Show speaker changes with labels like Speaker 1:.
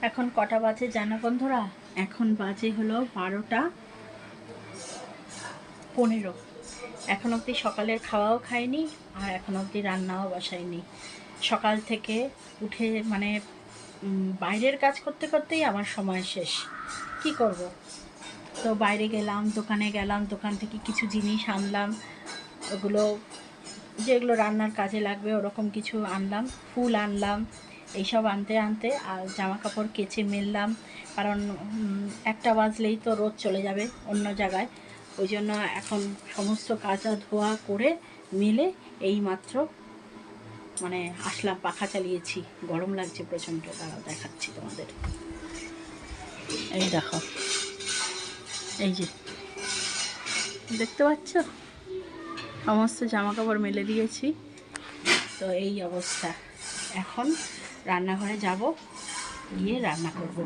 Speaker 1: এখন কটা বাজে জানো বন্ধুরা? এখন বাজে হলো 12:15। এখন অবধি সকালের খাওয়াও খাইনি, আর এখন অবধি রান্নাও বসাইনি। সকাল থেকে উঠে মানে বাইরের কাজ করতে করতেই আমার সময় শেষ। কি করব? তো বাইরে গেলাম, দোকানে গেলাম, দোকান থেকে কিছু জিনিস আনলাম, ওগুলো যেগুলো রান্নার কাজে লাগবে ওরকম কিছু আনলাম, ফুল আনলাম। এইসব আনতে আনতে আর জামা কাপড় কেচে মেললাম, কারণ 1টা বাজলেই তো রোদ চলে যাবে অন্য জায়গায়। ওই জন্য এখন সমস্ত কাচা ধোয়া করে মেলে এইমাত্র মানে আসলাম, পাখা চালিয়েছি, গরম লাগছে প্রচণ্ড। দাঁড়াও দেখাচ্ছি তোমাদের। এই দেখো, এই যে দেখতে পাচ্ছ, সমস্ত জামা কাপড় মেলে দিয়েছি। তো এই অবস্থা। এখন রান্নাঘরে যাব, গিয়ে রান্না করব।